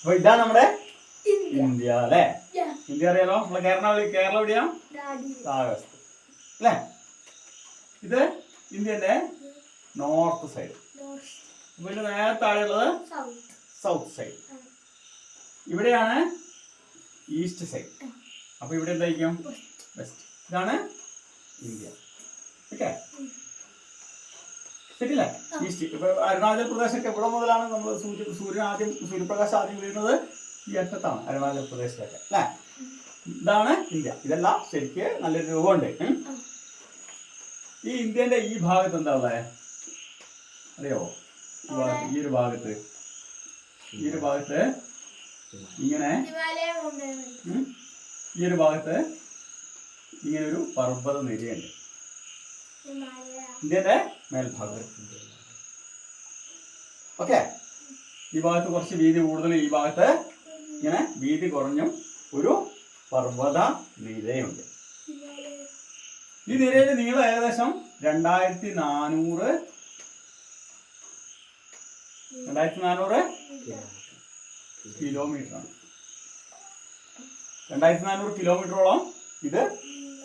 അപ്പൊ ഇതാണ് നമ്മുടെ ഇന്ത്യ അല്ലേ? ഇന്ത്യ അറിയാലോ? നമ്മളെ കേരളം എവിടെയാ? താഴത്ത് അല്ലേ? ഇത് ഇന്ത്യന്റെ നോർത്ത് സൈഡ്. പിന്നെ നേരെ താഴെയുള്ളത് സൗത്ത് സൈഡ്. ഇവിടെയാണ് ഈസ്റ്റ് സൈഡ്. അപ്പൊ ഇവിടെ എന്തായിരിക്കും? വെസ്റ്റ്. ഇതാണ് ഇന്ത്യ. ഓക്കെ, ശരിയല്ലേ? ഈസ്റ്റ്. ഇപ്പൊ അരുണാചൽ പ്രദേശൊക്കെ ഇവിടെ മുതലാണ് നമ്മൾ സൂര്യപ്രകാശം ആദ്യം വീഴുന്നത് ഈ അറ്റത്താണ്, അരുണാചൽ പ്രദേശത്തൊക്കെ അല്ലേ? ഇതാണ് ഇന്ത്യ. ഇതെല്ലാം ശരിക്ക് നല്ലൊരു രൂപമുണ്ട്. ഈ ഇന്ത്യന്റെ ഈ ഭാഗത്ത് എന്താ ഉള്ളത് അറിയോ? ഈ ഒരു ഭാഗത്ത് ഇങ്ങനെ ഈ ഒരു ഭാഗത്ത് ഇങ്ങനെ ഒരു പർവ്വത നിരയുണ്ട് ഇന്ത്യന്റെ മേൽഭാഗത്ത്. ഓക്കെ, ഈ ഭാഗത്ത് കുറച്ച് വീതി കൂടുതലും, ഈ ഭാഗത്ത് ഇങ്ങനെ വീതി കുറഞ്ഞും ഒരു പർവ്വത നിരയുണ്ട്. ഈ നിരയുടെ നീളം ഏകദേശം 2400 കിലോമീറ്റർ ആണ്. 2400 കിലോമീറ്ററോളം ഇത്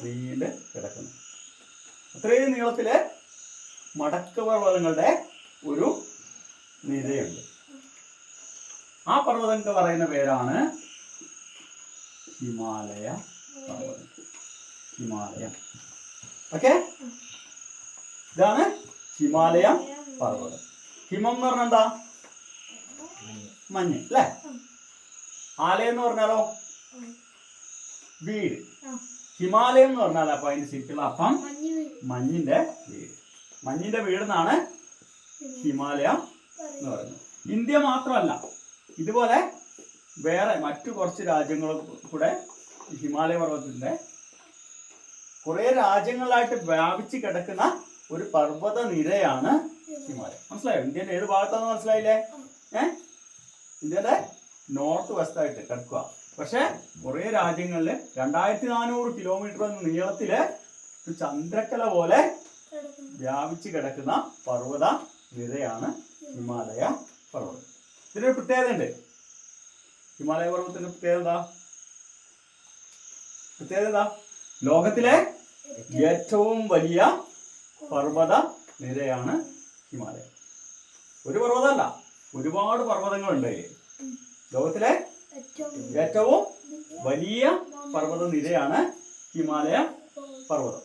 നീണ്ട് കിടക്കുന്നു. അത്രയും നീളത്തില് മടക്ക് പർവ്വതങ്ങളുടെ ഒരു നിരയുണ്ട്. ആ പർവ്വതങ്ങൾക്ക് പറയുന്ന പേരാണ് ഹിമാലയ പർവ്വതം. ഹിമാലയം. ഓക്കെ, ഇതാണ് ഹിമാലയ പർവ്വതം. ഹിമം എന്ന് പറഞ്ഞാൽ എന്താ? മഞ്ഞ് അല്ലേ? ആലയം എന്ന് പറഞ്ഞാലോ വീട്. ഹിമാലയം എന്ന് പറഞ്ഞാൽ അപ്പൊ അതിന്റെ ശരിക്കുള്ള അപ്പം മഞ്ഞിന്റെ വീട്. മഞ്ഞിന്റെ വീട് എന്നാണ് ഹിമാലയ എന്ന് പറയുന്നത്. ഇന്ത്യ മാത്രമല്ല, ഇതുപോലെ വേറെ മറ്റു കുറച്ച് രാജ്യങ്ങളും കൂടെ ഹിമാലയ പർവ്വതത്തിന്റെ കുറെ രാജ്യങ്ങളിലായിട്ട് വ്യാപിച്ച് കിടക്കുന്ന ഒരു പർവ്വത നിരയാണ് ഹിമാലയം. മനസ്സിലായോ? ഇന്ത്യന്റെ ഏത് ഭാഗത്താണെന്ന് മനസ്സിലായില്ലേ? ഇന്ത്യയുടെ നോർത്ത് വെസ്റ്റ് ആയിട്ട് കിടക്കുക. പക്ഷെ കുറെ രാജ്യങ്ങളില് 2400 കിലോമീറ്റർ എന്ന നീളത്തില് ചന്ദ്രക്കല പോലെ വ്യാപിച്ച് കിടക്കുന്ന പർവ്വത നിരയാണ് ഹിമാലയ പർവ്വതം. ഇതിനൊരു പ്രത്യേകത ഉണ്ട്. ഹിമാലയ പർവ്വതത്തിന്റെ പ്രത്യേകത ലോകത്തിലെ ഏറ്റവും വലിയ പർവ്വത നിരയാണ് ഹിമാലയം. ഒരു പർവ്വതമല്ല, ഒരുപാട് പർവ്വതങ്ങളുണ്ട്. ലോകത്തിലെ ഏറ്റവും വലിയ പർവ്വത നിരയാണ് ഹിമാലയ പർവ്വതം.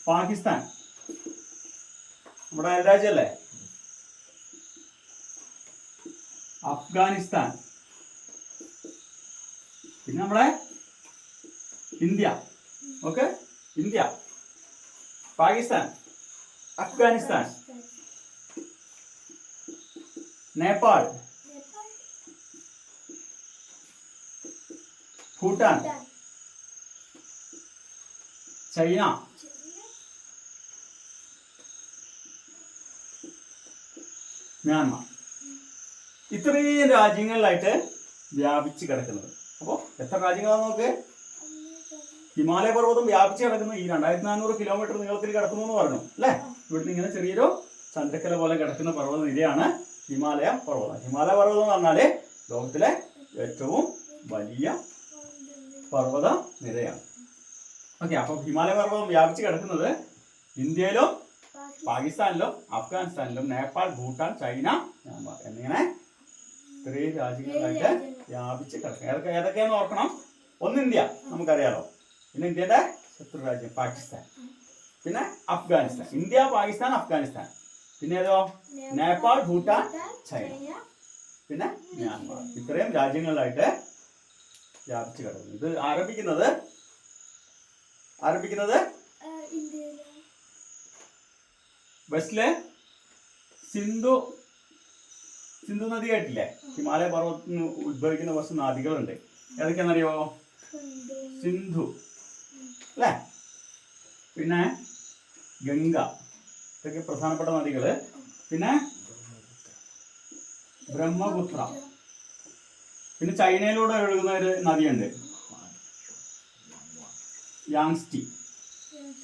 പാകിസ്ഥാൻ നമ്മുടെ അയൽരാജ്യമല്ലേ? അഫ്ഗാനിസ്ഥാൻ, പിന്നെ നമ്മുടെ India. Okay, India, Pakistan, Afghanistan, Nepal, Bhutan, China, Myanmar. ഇത്രയും രാജ്യങ്ങളിലായിട്ട് വ്യാപിച്ച് കിടക്കുന്നത്. അപ്പോൾ എത്ര രാജ്യങ്ങളാണെന്ന് നോക്ക്. ഹിമാലയ പർവ്വതം വ്യാപിച്ച് കിടക്കുന്നത് ഈ 2400 കിലോമീറ്റർ നീളത്തിൽ കിടക്കുന്നു എന്ന് പറഞ്ഞു അല്ലേ? ഇവിടുന്ന് ഇങ്ങനെ ചെറിയൊരു ചന്ദ്രക്കല പോലെ കിടക്കുന്ന പർവ്വത നിരയാണ് ഹിമാലയ പർവ്വതം. ഹിമാലയ പർവ്വതം എന്ന് പറഞ്ഞാല് ലോകത്തിലെ ഏറ്റവും വലിയ പർവ്വത നിരയാണ്. ഓക്കെ, അപ്പൊ ഹിമാലയ പർവ്വതം വ്യാപിച്ച് കിടക്കുന്നത് ഇന്ത്യയിലും പാകിസ്ഥാനിലും അഫ്ഗാനിസ്ഥാനിലും നേപ്പാൾ, ഭൂട്ടാൻ, ചൈന, മ്യാൻമാർ എന്നിങ്ങനെ ഇത്രയും രാജ്യങ്ങളിലായിട്ട് വ്യാപിച്ച് കിടക്കും. ഏതൊക്കെയാന്ന് ഓർക്കണം. ഒന്ന് ഇന്ത്യ, നമുക്കറിയാലോ. പിന്നെ ഇന്ത്യയുടെ ശത്രു രാജ്യം പാകിസ്ഥാൻ, പിന്നെ അഫ്ഗാനിസ്ഥാൻ. ഇന്ത്യ, പാകിസ്ഥാൻ, അഫ്ഗാനിസ്ഥാൻ. പിന്നെ ഏതോ നേപ്പാൾ, ഭൂട്ടാൻ, ചൈന, പിന്നെ മ്യാൻമാർ. ഇത്രയും രാജ്യങ്ങളിലായിട്ട് വ്യാപിച്ച് കിടക്കുന്നു. ഇത് ആരംഭിക്കുന്നത് വെസ്റ്റിലെ സിന്ധു നദി കേട്ടില്ലേ? ഹിമാലയ പർവ്വതത്തിൽ നിന്ന് ഉത്ഭവിക്കുന്ന കുറച്ച് നദികളുണ്ട്. ഏതൊക്കെയാണെന്നറിയോ? സിന്ധു അല്ലേ? പിന്നെ ഗംഗ, ഇതൊക്കെ പ്രധാനപ്പെട്ട നദികള്. പിന്നെ ബ്രഹ്മപുത്ര. പിന്നെ ചൈനയിലൂടെ ഒഴുകുന്ന ഒരു നദിയുണ്ട്, യാങ്സ്റ്റി.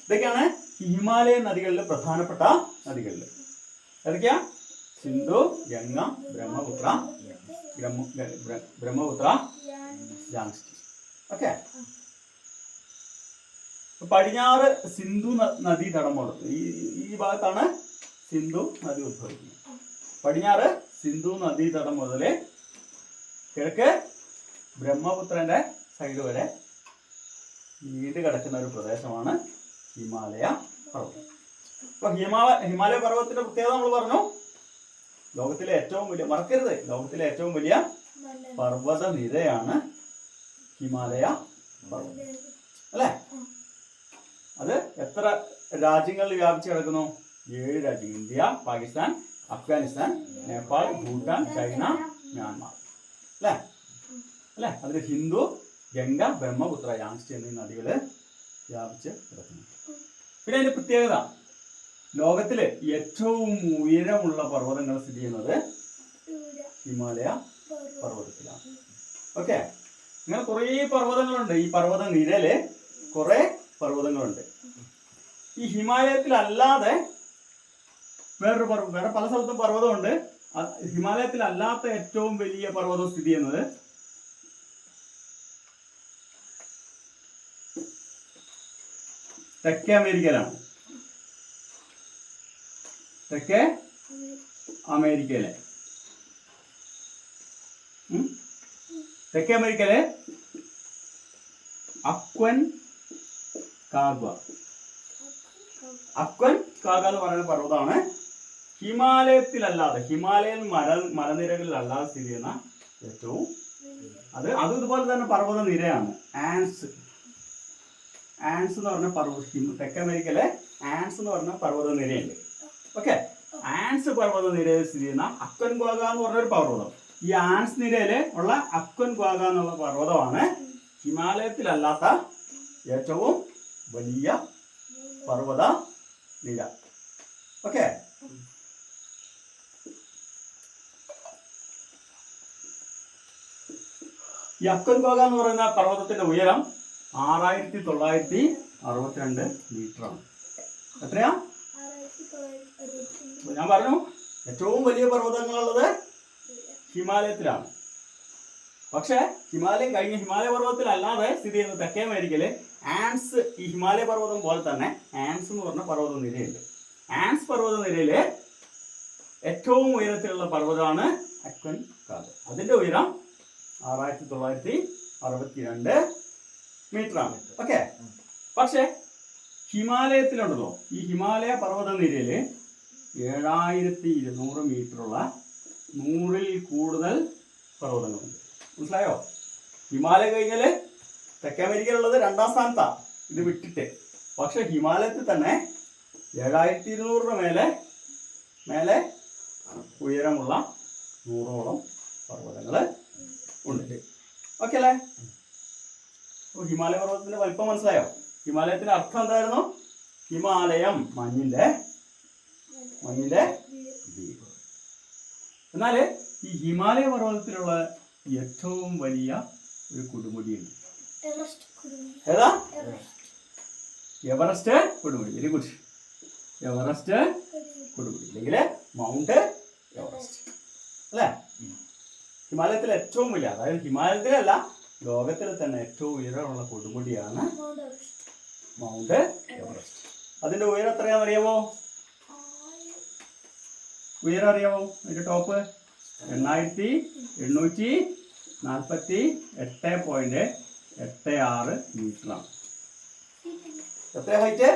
ഇതൊക്കെയാണ് ഹിമാലയൻ നദികളിലെ പ്രധാനപ്പെട്ട നദികളിൽ. ഏതൊക്കെയാ? സിന്ധു ഗംഗ ബ്രഹ്മപുത്ര ബ്രഹ്മപുത്ര യാങ്സ്റ്റി. ഓക്കെ, പടിഞ്ഞാറ് സിന്ധു നദീതടമുള്ളത് ഈ ഭാഗത്താണ് സിന്ധു നദി ഉത്ഭവിക്കുന്നത്. പടിഞ്ഞാറ് സിന്ധു നദീതടം മുതൽ കിഴക്ക് ബ്രഹ്മപുത്രന്റെ സൈഡ് വരെ നീണ്ടു കിടക്കുന്ന ഒരു പ്രദേശമാണ് ഹിമാലയ പർവ്വതം. അപ്പൊ ഹിമാലയ പർവ്വതത്തിന്റെ പ്രത്യേകത നമ്മൾ പറഞ്ഞു. ലോകത്തിലെ ഏറ്റവും വലിയ, മറക്കരുത്, ലോകത്തിലെ ഏറ്റവും വലിയ പർവ്വത നിരയാണ് ഹിമാലയ പർവ്വതം അല്ലേ? അത് എത്ര രാജ്യങ്ങളിൽ വ്യാപിച്ചു കിടക്കുന്നു? 7 രാജ്യങ്ങൾ. India, Pakistan, Afghanistan, Nepal, Bhutan, China, Myanmar അല്ലേ? അതിൽ ഹിന്ദു, ഗംഗ, ബ്രഹ്മപുത്ര, യാങ്സ്റ്റി എന്നീ നദികൾ വ്യാപിച്ച് കിടക്കുന്നു. പിന്നെ അതിന്റെ പ്രത്യേകത, ലോകത്തിലെ ഏറ്റവും ഉയരമുള്ള പർവ്വതങ്ങൾ സ്ഥിതി ചെയ്യുന്നത് ഹിമാലയ പർവ്വതത്തിലാണ്. ഓക്കെ, ഇങ്ങനെ കുറേ പർവ്വതങ്ങളുണ്ട്. ഈ പർവ്വത നിരയില് കുറെ പർവ്വതങ്ങളുണ്ട്. ഈ ഹിമാലയത്തിലല്ലാതെ വേറെ പല സ്ഥലത്തും പർവ്വതമുണ്ട്. ഹിമാലയത്തിലല്ലാത്ത ഏറ്റവും വലിയ പർവ്വതം സ്ഥിതി ചെയ്യുന്നത് തെക്കേ അമേരിക്കയിലാണ്. തെക്കേ അമേരിക്കയിലെ അക്വൻ കാഗ്വ എന്ന് പറയുന്ന പർവ്വതമാണ് ഹിമാലയത്തിലല്ലാതെ, ഹിമാലയൻ മലനിരകളിലല്ലാതെ സ്ഥിതി ചെയ്യുന്ന ഏറ്റവും അതും ഇതുപോലെ തന്നെ പർവ്വത നിരയാണ്. ആൻസ് എന്ന് പറഞ്ഞ തെക്കേ അമേരിക്കയിലെ ആൻസ് എന്ന് പറഞ്ഞ പർവ്വത നിരയുണ്ട്. ഓക്കെ, ആൻസ് പർവ്വത നിരയിൽ സ്ഥിതി ചെയ്യുന്ന അക്വൻക്വാഗ എന്ന് പറഞ്ഞൊരു പർവ്വതം. ഈ ആൻസ് നിരയില് ഉള്ള അക്വൻക്വാഗ എന്നുള്ള പർവ്വതമാണ് ഹിമാലയത്തിലല്ലാത്ത ഏറ്റവും വലിയ പർവ്വത നിര. ഓക്കെ, ഈ അക്വൻക്വാഗ എന്ന് പറയുന്ന പർവ്വതത്തിന്റെ ഉയരം 6962 മീറ്ററാണ്. എത്രയാ? ഞാൻ പറഞ്ഞു ഏറ്റവും വലിയ പർവ്വതങ്ങളുള്ളത് ഹിമാലയത്തിലാണ്. പക്ഷെ ഹിമാലയം കഴിഞ്ഞ് ഹിമാലയ പർവ്വതത്തിൽ അല്ലാതെ സ്ഥിതി ചെയ്യുന്ന തെക്കേ അമേരിക്കയില് ആൻസ്, ഈ ഹിമാലയ പർവ്വതം പോലെ തന്നെ ആൻസ് എന്ന് പറഞ്ഞ പർവ്വത നിരയുണ്ട്. ആൻസ് പർവ്വത നിരയില് ഏറ്റവും ഉയരത്തിലുള്ള പർവ്വതമാണ് അക്വൻക്വാഗ. അതിന്റെ ഉയരം 6962 മീറ്ററാണ്. ഓക്കെ, പക്ഷെ ഹിമാലയത്തിലുണ്ടല്ലോ, ഈ ഹിമാലയ പർവ്വത നിരയില് 7200 മീറ്ററുള്ള 100ൽ കൂടുതൽ പർവ്വതങ്ങളുണ്ട്. മനസ്സിലായോ? ഹിമാലയം കഴിഞ്ഞാല് തെക്കേ അമേരിക്കയിലുള്ളത് 2ാം സ്ഥാനത്താണ് ഇത് വിട്ടിട്ട്. പക്ഷെ ഹിമാലയത്തിൽ തന്നെ 7200 മേലെ ഉയരമുള്ള 100ഓളം പർവ്വതങ്ങൾ ഉണ്ട്. ഓക്കെ അല്ലേ? ഹിമാലയ പർവ്വതത്തിന്റെ വലിപ്പം മനസ്സിലായോ? ഹിമാലയത്തിന്റെ അർത്ഥം എന്തായിരുന്നു? ഹിമാലയം, മഞ്ഞിന്റെ ദ്വീപ്. എന്നാല് ഈ ഹിമാലയ പർവ്വതത്തിലുള്ള ഏറ്റവും വലിയ ഒരു കൊടുമുടിയുണ്ട്. ഏതാ? എവറസ്റ്റ് കൊടുമുടി. Very good. എവറസ്റ്റ് കൊടുമുടി അല്ലെങ്കിൽ മൗണ്ട് എവറസ്റ്റ് അല്ലേ? ഹിമാലയത്തിലെ ഏറ്റവും വലിയ, അതായത് ഹിമാലയത്തിലല്ല, ലോകത്തിലെ തന്നെ ഏറ്റവും ഉയരമുള്ള കൊടുമുടിയാണ് മൗണ്ട് എവറസ്റ്റ്. അതിന്റെ ഉയരം എത്രയാണെന്ന് അറിയാമോ? ഉയരം അറിയാമോ? അതിന്റെ ടോപ്പ് 8848.86 മീറ്ററാണ്. എത്ര ഹൈറ്റ്?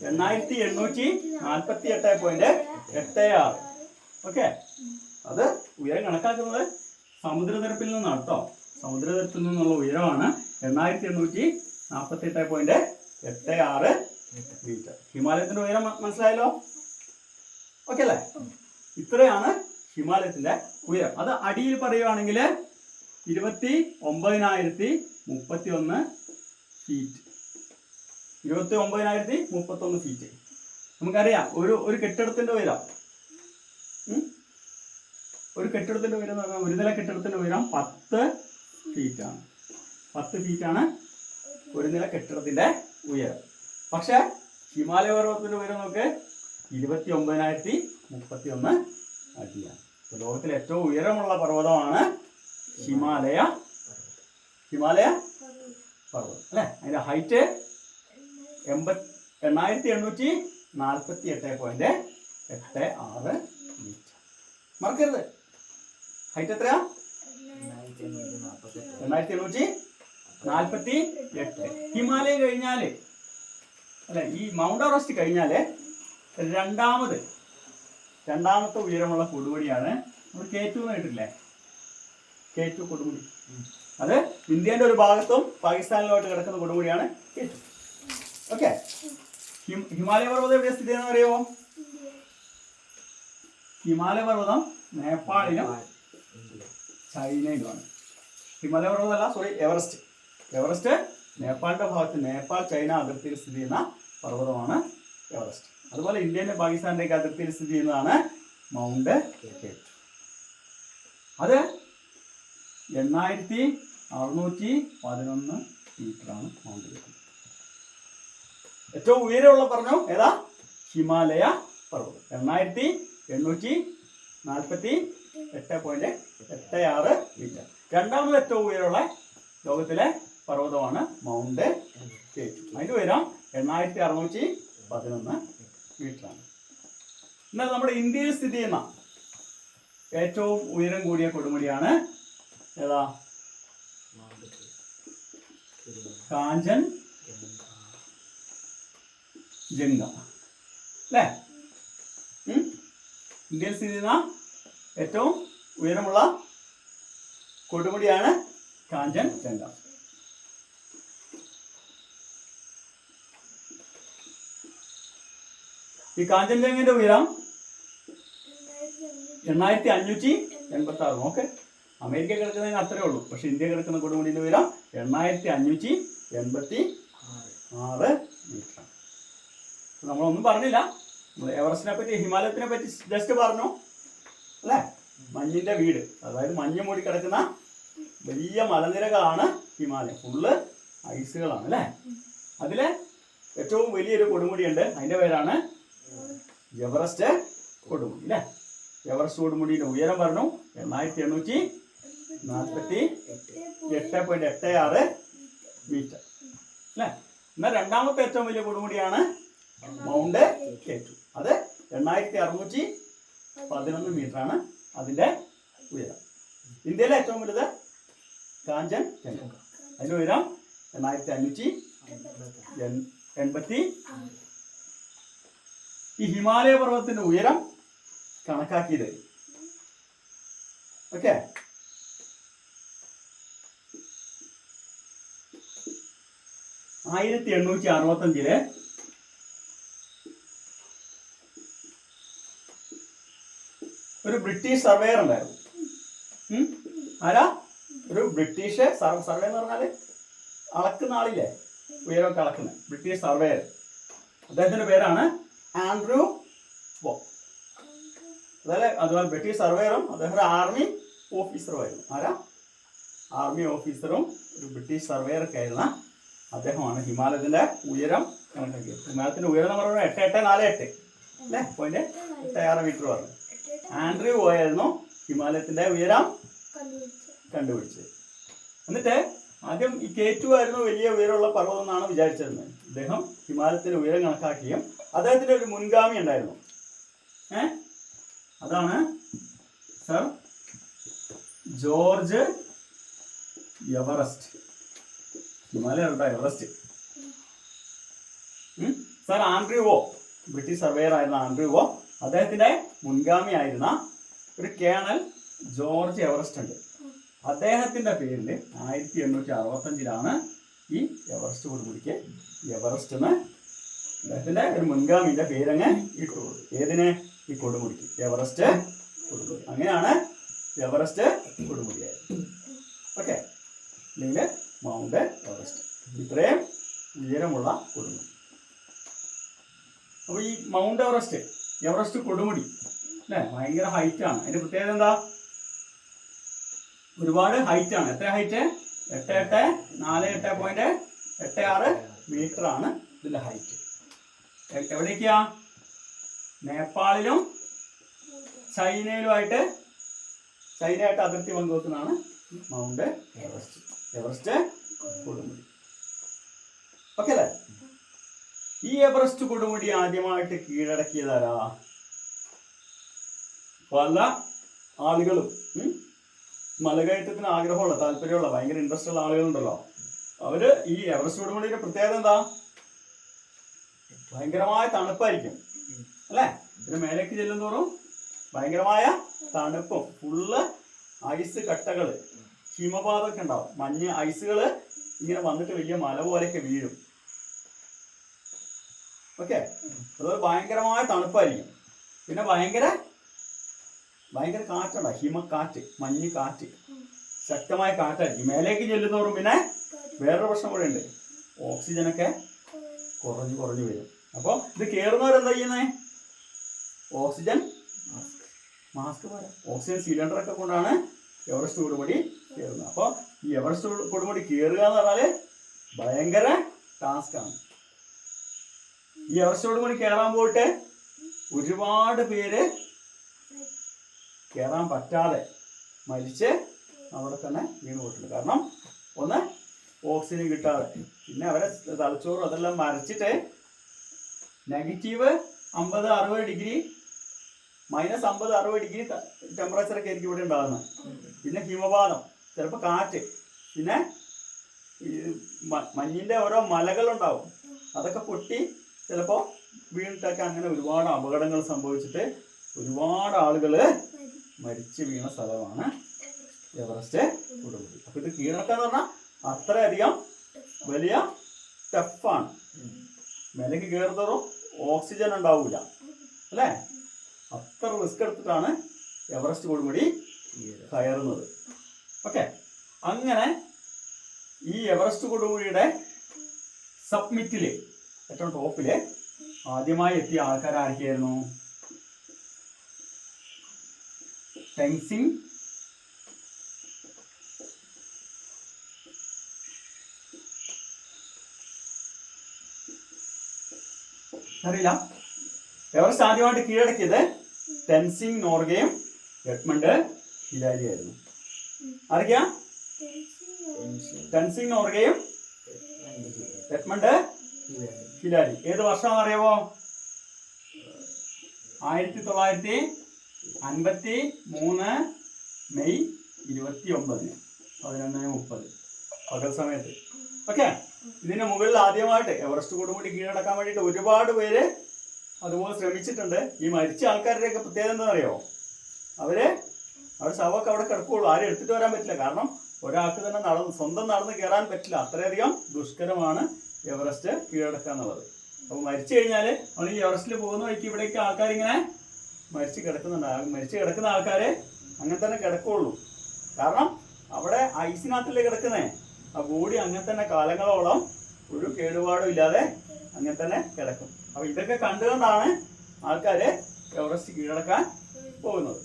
8848.86. ഓക്കെ, അത് ഉയരം കണക്കാക്കുന്നത് സമുദ്രനിരപ്പിൽ നിന്നാണ് കേട്ടോ. സമുദ്രനിരപ്പിൽ നിന്നുള്ള ഉയരമാണ് 8848.86 മീറ്റർ. ഹിമാലയത്തിന്റെ ഉയരം മനസ്സിലായല്ലോ? ഓക്കെ അല്ലേ? ഇത്രയാണ് ഹിമാലയത്തിന്റെ ഉയരം. അത് അടിയിൽ പറയുകയാണെങ്കിൽ 29,031 ഫീറ്റ്. 29,031 ഫീറ്റ്. നമുക്കറിയാം ഒരു കെട്ടിടത്തിന്റെ ഉയരം, ഒരു കെട്ടിടത്തിന്റെ ഉയരം എന്ന് പറഞ്ഞാൽ ഒരു നില കെട്ടിടത്തിന്റെ ഉയരം 10 ഫീറ്റാണ്. 10 ഫീറ്റാണ് ഒരു നില കെട്ടിടത്തിന്റെ ഉയരം. പക്ഷെ ഹിമാലയ പർവ്വതത്തിന്റെ ഉയരം നോക്ക് 29,031 ലോകത്തിലെ ഏറ്റവും ഉയരമുള്ള പർവ്വതമാണ് ഹിമാലയ പർവ്വതം അല്ലേ. അതിന്റെ ഹൈറ്റ് 8848.86 മീറ്റർ. മറക്കരുത്, ഹൈറ്റ് എത്രയാ? 8848. ഹിമാലയ കഴിഞ്ഞാല് അല്ലെ, ഈ മൗണ്ട് എവറസ്റ്റ് കഴിഞ്ഞാല് രണ്ടാമത്തെ ഉയരമുള്ള കൊടുമുടിയാണ് നമ്മൾ K2 എന്ന് കേട്ടില്ലേ? K2 കൊടുമുടി. അത് ഇന്ത്യന്റെ ഒരു ഭാഗത്തും പാകിസ്ഥാനിലോട്ട് കിടക്കുന്ന കൊടുമുടിയാണ് K2. ഓക്കെ. ഹിമാലയ പർവ്വതം എവിടെ സ്ഥിതി ചെയ്യുന്ന അറിയുമോ? ഹിമാലയ പർവ്വതം നേപ്പാളിലും ചൈനയിലുമാണ്. ഹിമാലയ പർവ്വതമല്ല, സോറി, എവറസ്റ്റ് നേപ്പാളിന്റെ ഭാഗത്ത്, നേപ്പാൾ ചൈന അതിർത്തിയിൽ സ്ഥിതി ചെയ്യുന്ന പർവ്വതമാണ് എവറസ്റ്റ്. അതുപോലെ ഇന്ത്യന്റെ പാകിസ്ഥാനിലേക്ക് അതിർത്തിയിൽ സ്ഥിതി ചെയ്യുന്നതാണ് മൗണ്ട് K2. അത് 8611 മീറ്ററാണ് മൗണ്ട് K2. ഏറ്റവും ഉയരമുള്ള പറഞ്ഞു ഏതാ? ഹിമാലയ പർവ്വതം 8848.86 മീറ്റർ. രണ്ടാമത് ഏറ്റവും ഉയരമുള്ള ലോകത്തിലെ പർവ്വതമാണ് മൗണ്ട് K2. അതിന്റെ ഉയരം 8611 മീറ്ററാണ്. എന്നാൽ നമ്മുടെ ഇന്ത്യയിൽ സ്ഥിതി ചെയ്യുന്ന ഏറ്റവും ഉയരം കൂടിയ കൊടുമുടിയാണ് ഏതാ? കാഞ്ചൻജംഗ അല്ലേ? ഇന്ത്യയിൽ സ്ഥിതി ചെയ്യുന്ന ഏറ്റവും ഉയരമുള്ള കൊടുമുടിയാണ് കാഞ്ചൻജംഗ. ഈ കാഞ്ചൻജംഗയുടെ ഉയരം 8586. ഓക്കെ, അമേരിക്ക കിടക്കുന്നതിന് അത്രേ ഉള്ളൂ. പക്ഷെ ഇന്ത്യ കിടക്കുന്ന കൊടുമുടിയുടെ ഉയരം 8586 മീറ്ററാണ്. നമ്മളൊന്നും പറഞ്ഞില്ല, നമ്മൾ എവറസ്റ്റിനെ പറ്റി, ഹിമാലയത്തിനെ പറ്റി ജസ്റ്റ് പറഞ്ഞു അല്ലേ? മഞ്ഞിന്റെ വീട്, അതായത് മഞ്ഞ് മൂടി കിടക്കുന്ന വലിയ മലനിരകളാണ് ഹിമാലയം. ഫുള്ള് ഐസുകളാണ് അല്ലേ? അതിലെ ഏറ്റവും വലിയൊരു കൊടുമുടിയുണ്ട്, അതിന്റെ പേരാണ് എവറസ്റ്റ് കൊടുമുടി അല്ലേ? എവറസ്റ്റ് കൊടുമുടിയുടെ ഉയരം പറഞ്ഞു 8848.86 മീറ്റർ അല്ലേ? എന്നാൽ രണ്ടാമത്തെ ഏറ്റവും വലിയ കൊടുമുടിയാണ് മൗണ്ട് K2. അത് 8611 മീറ്ററാണ് അതിന്റെ ഉയരം. ഇന്ത്യയിലെ ഏറ്റവും വലുത് കാഞ്ചൻജംഗ, അതിന്റെ ഉയരം 8586. ഈ ഹിമാലയ പർവ്വതത്തിന്റെ ഉയരം കണക്കാക്കിയത് ഓക്കെ 1865 ഒരു ബ്രിട്ടീഷ് സർവേയർ ഉണ്ടായിരുന്നു. ആരാ? ഒരു ബ്രിട്ടീഷ് സർവേ എന്ന് പറഞ്ഞാല് അളക്കുന്ന ആളില്ലേ, ഉയരമൊക്കെ അളക്കുന്നത്, ബ്രിട്ടീഷ് സർവേയർ. അദ്ദേഹത്തിന്റെ പേരാണ് ആൻഡ്രൂ വോ. അതുപോലെ ബ്രിട്ടീഷ് സർവേയറും അദ്ദേഹം ഒരു ആർമി ഓഫീസറുമായിരുന്നു. ആരാ? ആർമി ഓഫീസറും ഒരു ബ്രിട്ടീഷ് സർവേയറൊക്കെ ആയിരുന്ന അദ്ദേഹമാണ് ഹിമാലയത്തിന്റെ ഉയരം കണക്കാക്കിയത്. ഹിമാലയത്തിന്റെ ഉയരം എന്ന് പറയുന്നത് 8848 അല്ലേ, 86 മീറ്റർ പറഞ്ഞു. ആൻഡ്രൂ വോ ആയിരുന്നു ഹിമാലയത്തിന്റെ ഉയരം കണ്ടുപിടിച്ചത്. എന്നിട്ട് ആദ്യം ഈ K2 ആയിരുന്നു വലിയ ഉയരമുള്ള പർവ്വതം എന്നാണ് വിചാരിച്ചിരുന്നത്. അദ്ദേഹം ഹിമാലയത്തിന്റെ ഉയരം കണക്കാക്കിയും അദ്ദേഹത്തിന്റെ ഒരു മുൻഗാമി ഉണ്ടായിരുന്നു. അതാണ് sir George Everest. Himalaya Everest. Sir Andrew വോ, ബ്രിട്ടീഷ് സർവേയർ ആയിരുന്ന ആൻഡ്രൂ വോ, അദ്ദേഹത്തിന്റെ മുൻഗാമി ആയിരുന്ന ഒരു കേണൽ ജോർജ് എവറസ്റ്റ് ഉണ്ട്. അദ്ദേഹത്തിന്റെ പേരിൽ 1865 ഈ എവറസ്റ്റ് കൊടുമുടിക്ക് എവറസ്റ്റ് എന്ന് അദ്ദേഹത്തിന്റെ ഒരു മുൻഗാമിയുടെ പേരങ്ങ് ഇട്ടു. ഏതിന്? ഈ കൊടുമുടിക്ക്, എവറസ്റ്റ് കൊടുമുടി. അങ്ങനെയാണ് എവറസ്റ്റ് കൊടുമുടിയായത്. ഓക്കെ, അല്ലെങ്കിൽ മൗണ്ട് എവറസ്റ്റ്. ഇത്രയും ഉയരമുള്ള കൊടുമുടി. അപ്പോൾ ഈ മൗണ്ട് എവറസ്റ്റ് കൊടുമുടി അല്ലേ, ഭയങ്കര ഹൈറ്റ് ആണ്. അതിന്റെ പ്രത്യേകത എന്താ? ഒരുപാട് ഹൈറ്റ് ആണ്. എത്ര ഹൈറ്റ്? 8848.86 മീറ്റർ ആണ് ഇതിന്റെ ഹൈറ്റ്. എവിടേക്കാ? നേപ്പാളിലും ചൈനയിലുമായിട്ട് ചൈനയായിട്ട് അതിർത്തി പങ്കുവെക്കുന്നതാണ് മൗണ്ട് എവറസ്റ്റ്. എവറസ്റ്റ് കൊടുമുടി. ഓക്കെ അല്ലേ? ഈ എവറസ്റ്റ് കൊടുമുടി ആദ്യമായിട്ട് കീഴടക്കിയതാരാ? പല ആളുകളും മലകയറ്റത്തിന് ആഗ്രഹമുള്ള, താല്പര്യമുള്ള, ഭയങ്കര ഇൻട്രസ്റ്റ് ഉള്ള ആളുകളുണ്ടല്ലോ, അവര് ഈ എവറസ്റ്റ് കൊടുമുടിയുടെ പ്രത്യേകത എന്താ? ഭയങ്കരമായ തണുപ്പായിരിക്കും അല്ലേ? ഇതിന് മേലേക്ക് ചെല്ലുന്തോറും ഭയങ്കരമായ തണുപ്പും ഫുള്ള് ഐസ് കട്ടകള്, ഹിമപാതമൊക്കെ ഉണ്ടാവും. മഞ്ഞ് ഐസുകള് ഇങ്ങനെ വന്നിട്ട് വലിയ മല പോലെയൊക്കെ വീഴും. ഓക്കെ, അതുപോലെ ഭയങ്കരമായ തണുപ്പായിരിക്കും. പിന്നെ ഭയങ്കര കാറ്റുണ്ടാവും, ഹിമക്കാറ്റ്, മഞ്ഞ് കാറ്റ്, ശക്തമായ കാറ്റായിരിക്കും. മേലേക്ക് ചെല്ലുന്നതോറും പിന്നെ വേറൊരു പ്രശ്നം കൂടെ ഉണ്ട്, ഓക്സിജനൊക്കെ കുറഞ്ഞു വരും. അപ്പോൾ ഇത് കയറുന്നവരെന്താ ചെയ്യുന്നത്? ഓക്സിജൻ മാസ്ക് പോരാ, ഓക്സിജൻ സിലിണ്ടറൊക്കെ കൊണ്ടാണ് എവറസ്റ്റ് കൊടുമുടി കയറുന്നത്. അപ്പോൾ ഈ എവറസ്റ്റ് കൊടുമുടി കയറുക എന്ന് പറഞ്ഞാൽ ഭയങ്കര ടാസ്ക്കാണ്. ഈ എവറസ്റ്റ് കൊടുമുടി കയറാൻ പോയിട്ട് ഒരുപാട് പേര് കയറാൻ പറ്റാതെ മരിച്ച് അവിടെ തന്നെ വീണ് പോയിട്ടുണ്ട്. കാരണം ഒന്ന് ഓക്സിജൻ കിട്ടാതെ, പിന്നെ അവരെ തലച്ചോറും അതെല്ലാം മരച്ചിട്ട് -50-60 ഡിഗ്രി, -50-60 ഡിഗ്രി ടെമ്പറേച്ചറൊക്കെ ആയിരിക്കും ഇവിടെ ഉണ്ടാകുന്നത്. പിന്നെ ഹിമപാതം, ചിലപ്പോൾ കാറ്റ്, പിന്നെ മഞ്ഞിൻ്റെ ഓരോ മലകളുണ്ടാവും, അതൊക്കെ പൊട്ടി ചിലപ്പോൾ വീണിട്ടൊക്കെ അങ്ങനെ ഒരുപാട് അപകടങ്ങൾ സംഭവിച്ചിട്ട് ഒരുപാട് ആളുകൾ മരിച്ചു വീണ സ്ഥലമാണ് എവറസ്റ്റ് കൊടുമുടി. അപ്പോൾ ഇത് കീഴടക്കാന്ന് പറഞ്ഞാൽ അത്രയധികം വലിയ ടഫാണ്. മേലേക്ക് കയറുന്നതോറും ഓക്സിജൻ ഉണ്ടാവില്ല അല്ലേ? അത്ര റിസ്ക് എടുത്തിട്ടാണ് എവറസ്റ്റ് കൊടുമുടി കയറുന്നത്. ഓക്കെ, അങ്ങനെ ഈ എവറസ്റ്റ് കൊടുമുടിയുടെ സബ്മിറ്റില് ഏറ്റവും ടോപ്പില് ആദ്യമായി എത്തിയ ആൾക്കാർ ആരൊക്കെയായിരുന്നു? ടെൻസിംഗ് അറിയില്ല. എവറസ്റ്റ് ആദ്യമായിട്ട് കീഴടക്കിയത് ടെൻസിംഗ് നോർഗയും എഡ്മണ്ട് ഹിലാരി ആയിരുന്നു. അറിയാ? ടെൻസിംഗ് നോർഗയും എഡ്മണ്ട് ഹിലാരി. ഏത് വർഷമാണെന്ന് അറിയാമോ? 1953 മെയ് 29, 11:30 പകൽ സമയത്ത്. ഓക്കെ, ഇതിന് മുകളിൽ ആദ്യമായിട്ട് എവറസ്റ്റ് കൊടുമുടി കീഴടക്കാൻ വേണ്ടിയിട്ട് ഒരുപാട് പേര് അതുപോലെ ശ്രമിച്ചിട്ടുണ്ട്. ഈ മരിച്ച ആൾക്കാരുടെയൊക്കെ പ്രത്യേകത എന്താ അറിയോ? അവര് ശവമൊക്കെ അവിടെ കിടക്കുകയുള്ളൂ, ആരും എടുത്തിട്ട് വരാൻ പറ്റില്ല. കാരണം ഒരാൾക്ക് തന്നെ സ്വന്തം നടന്ന് കയറാൻ പറ്റില്ല, അത്രയധികം ദുഷ്കരമാണ് എവറസ്റ്റ് കീഴടക്കുക എന്നുള്ളത്. അപ്പോൾ മരിച്ചു കഴിഞ്ഞാൽ നമ്മൾ ഈ എവറസ്റ്റിൽ പോകുന്ന വഴിക്ക് ഇവിടേക്ക് ആൾക്കാരിങ്ങനെ മരിച്ചു കിടക്കുന്നുണ്ട്. മരിച്ചു കിടക്കുന്ന ആൾക്കാരെ അങ്ങനെ തന്നെ കിടക്കുകയുള്ളൂ. കാരണം അവിടെ ഐസിനകത്തല്ലേ കിടക്കുന്നേ, ആ ബോഡി അങ്ങനെ തന്നെ കാലങ്ങളോളം ഒരു കേടുപാടും ഇല്ലാതെ അങ്ങനെ തന്നെ കിടക്കും. അപ്പോൾ ഇതൊക്കെ കണ്ടുകൊണ്ടാണ് ആൾക്കാർ എവറസ്റ്റ് കീഴടക്കാൻ പോകുന്നത്.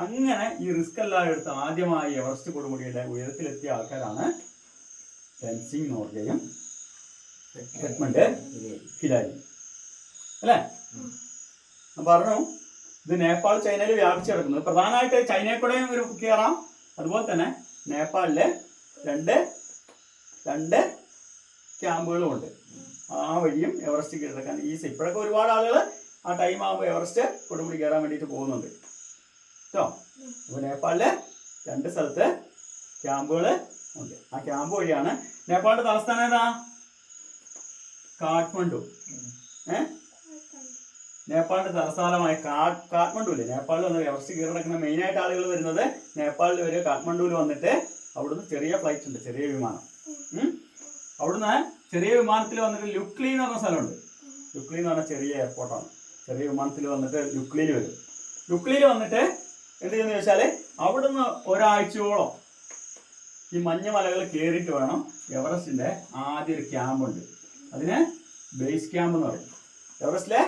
അങ്ങനെ ഈ റിസ്ക് എല്ലാം എടുത്ത് ആദ്യമായി എവറസ്റ്റ് കൊടുമുടിയുടെ ഉയരത്തിലെത്തിയ ആൾക്കാരാണ് ടെൻസിംഗ് നോർഗയും എഡ്മണ്ട് ഹിലാരി അല്ലേ? ഞാൻ പറഞ്ഞു, ഇത് നേപ്പാൾ, ചൈനയിൽ വ്യാപിച്ചു കിടക്കുന്നത്. പ്രധാനമായിട്ട് ചൈനയിൽ കൂടെ ഒരു കയറാം, അതുപോലെ തന്നെ നേപ്പാളിലെ രണ്ട് ക്യാമ്പുകളും ഉണ്ട്. ആ വഴിയും എവറസ്റ്റ് കീഴടക്കാൻ ഈസി. ഇപ്പോഴൊക്കെ ഒരുപാട് ആളുകൾ ആ ടൈം ആകുമ്പോൾ എവറസ്റ്റ് കൊടുമുടി കയറാൻ വേണ്ടിയിട്ട് പോകുന്നുണ്ട് കേട്ടോ. അപ്പോൾ നേപ്പാളിലെ 2 സ്ഥലത്ത് ക്യാമ്പുകൾ ഉണ്ട്. ആ ക്യാമ്പ് വഴിയാണ്. നേപ്പാളിന്റെ തലസ്ഥാനം ഏതാ? കാഠ്മണ്ഡു. നേപ്പാളിന്റെ തലസ്ഥാനമായ കാഠ്മണ്ഡു ഇല്ലേ? നേപ്പാളിൽ വന്ന് എവറസ്റ്റ് കീഴടക്കുന്ന മെയിനായിട്ട് ആളുകൾ വരുന്നത് നേപ്പാളിൽ വരെ കാഠ്മണ്ഡുവിൽ വന്നിട്ട് അവിടുന്ന് ചെറിയ ഫ്ലൈറ്റ് ഉണ്ട്, ചെറിയ വിമാനം. അവിടുന്ന് ചെറിയ വിമാനത്തിൽ വന്നിട്ട് ലുക്ലി എന്ന് പറഞ്ഞ സ്ഥലമുണ്ട്. ലുക്ലി എന്ന് പറഞ്ഞാൽ ചെറിയ എയർപോർട്ടാണ്. ചെറിയ വിമാനത്തിൽ വന്നിട്ട് ലുക്ലിയിൽ വരും. ലുക്ലിയിൽ വന്നിട്ട് എന്ത് ചെയ്യുന്ന ചോദിച്ചാൽ അവിടുന്ന് ഒരാഴ്ചയോളം ഈ മഞ്ഞ മലകൾ കയറിയിട്ട് വേണം എവറസ്റ്റിന്റെ ആദ്യ ഒരു ക്യാമ്പുണ്ട്, അതിന് ബേസ് ക്യാമ്പ് എന്ന് പറയും. എവറസ്റ്റിലെ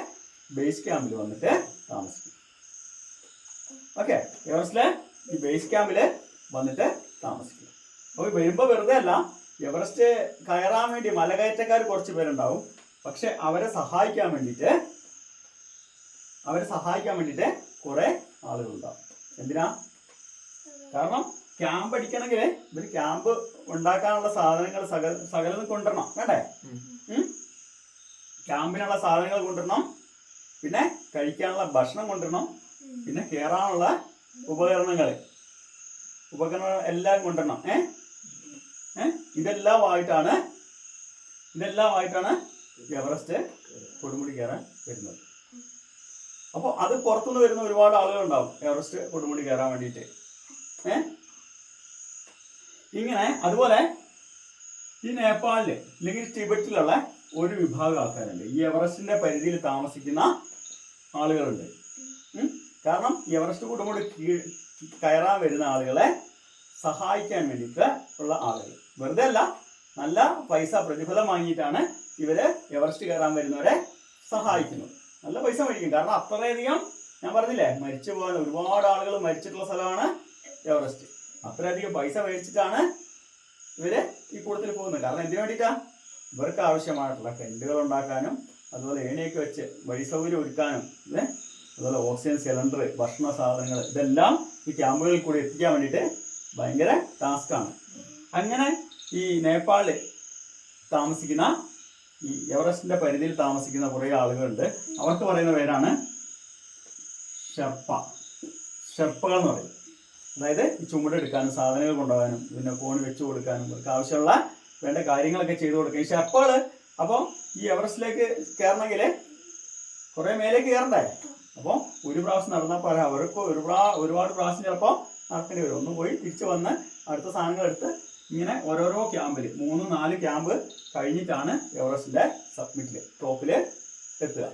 ബേസ് ക്യാമ്പിൽ വന്നിട്ട് താമസിക്കും. ഓക്കെ, എവറസ്റ്റിലെ ഈ ബേസ് ക്യാമ്പിൽ വന്നിട്ട് താമസിക്കും. അപ്പോൾ വരുമ്പോൾ വെറുതെ അല്ല, എവറസ്റ്റ് കയറാൻ വേണ്ടി മലകയറ്റക്കാർ കുറച്ച് പേരുണ്ടാവും. പക്ഷെ അവരെ സഹായിക്കാൻ വേണ്ടിയിട്ട് കുറെ ആളുകളുണ്ടാവും. എന്തിനാ? കാരണം ക്യാമ്പ് അടിക്കണമെങ്കിൽ ഇവര് ക്യാമ്പ് ഉണ്ടാക്കാനുള്ള സാധനങ്ങൾ സകലതും കൊണ്ടുവരണം, വേണ്ടേ? ക്യാമ്പിനുള്ള സാധനങ്ങൾ കൊണ്ടുവരണം, പിന്നെ കഴിക്കാനുള്ള ഭക്ഷണം കൊണ്ടുവരണം, പിന്നെ കയറാനുള്ള ഉപകരണങ്ങൾ എല്ലാം കൊണ്ടുവരണം. ഇതെല്ലാമായിട്ടാണ് എവറസ്റ്റ് കൊടുമുടി കയറാൻ വരുന്നത്. അപ്പോൾ അത് പുറത്തുനിന്ന് വരുന്ന ഒരുപാട് ആളുകൾ ഉണ്ടാവും എവറസ്റ്റ് കൊടുമുടി കയറാൻ വേണ്ടിയിട്ട്. ഇങ്ങനെ അതുപോലെ ഈ നേപ്പാളില് അല്ലെങ്കിൽ ടിബറ്റിലുള്ള ഒരു വിഭാഗം ആൾക്കാരുണ്ട്, ഈ എവറസ്റ്റിന്റെ പരിധിയിൽ താമസിക്കുന്ന ആളുകളുണ്ട്. കാരണം എവറസ്റ്റ് കൊടുമുടി കയറാൻ വരുന്ന ആളുകളെ സഹായിക്കാൻ വേണ്ടിയിട്ട് ഉള്ള ആളുകൾ, വെറുതെ അല്ല, നല്ല പൈസ പ്രതിഫലം വാങ്ങിയിട്ടാണ് ഇവര് എവറസ്റ്റ് കയറാൻ വരുന്നവരെ സഹായിക്കുന്നത്. നല്ല പൈസ മേടിക്കും, കാരണം അത്രയധികം, ഞാൻ പറഞ്ഞില്ലേ, മരിച്ചു പോകാൻ ഒരുപാട് ആളുകൾ മരിച്ചിട്ടുള്ള സ്ഥലമാണ് എവറസ്റ്റ്. അത്രയധികം പൈസ മേടിച്ചിട്ടാണ് ഇവര് ഈ കൂട്ടത്തിൽ പോകുന്നത്. കാരണം എന്തിനു വേണ്ടിയിട്ടാ? ഇവർക്ക് ആവശ്യമായിട്ടുള്ള ടെന്റുകൾ ഉണ്ടാക്കാനും അതുപോലെ ഏണിയൊക്കെ വെച്ച് വഴി സൗകര്യം ഒരുക്കാനും അതുപോലെ ഓക്സിജൻ സിലിണ്ടർ, ഭക്ഷണ സാധനങ്ങൾ, ഇതെല്ലാം ഈ ക്യാമ്പുകളിൽ കൂടി എത്തിക്കാൻ വേണ്ടിയിട്ട് ഭയങ്കര ടാസ്ക്കാണ്. അങ്ങനെ ഈ നേപ്പാളിൽ താമസിക്കുന്ന, ഈ എവറസ്റ്റിന്റെ പരിധിയിൽ താമസിക്കുന്ന കുറേ ആളുകളുണ്ട്. അവർക്ക് പറയുന്ന പേരാണ് ഷെർപ്പകൾ എന്ന് പറയും. അതായത് ഈ ചുമടെടുക്കാനും സാധനങ്ങൾ കൊണ്ടുപോകാനും പിന്നെ കോണി വെച്ചു കൊടുക്കാനും ഇവർക്ക് ആവശ്യമുള്ള വേണ്ട കാര്യങ്ങളൊക്കെ ചെയ്തു കൊടുക്കുക ഈ ഷെർപ്പകൾ. അപ്പോൾ ഈ എവറസ്റ്റിലേക്ക് കയറണമെങ്കിൽ കുറേ മേലേക്ക് കയറണ്ടേ? അപ്പോൾ ഒരു പ്രാവശ്യം നടന്നാൽ പോരാ, അവർക്ക് ഒരുപാട് പ്രാവശ്യം ചിലപ്പോൾ നടക്കേണ്ടി വരും. ഒന്ന് പോയി തിരിച്ചു വന്ന് അടുത്ത സാധനങ്ങൾ എടുത്ത് ഇങ്ങനെ ഓരോരോ ക്യാമ്പിൽ 3-4 ക്യാമ്പ് കഴിഞ്ഞിട്ടാണ് എവറസ്റ്റിന്റെ സബ്മിറ്റിൽ ടോപ്പിൽ എത്തുക.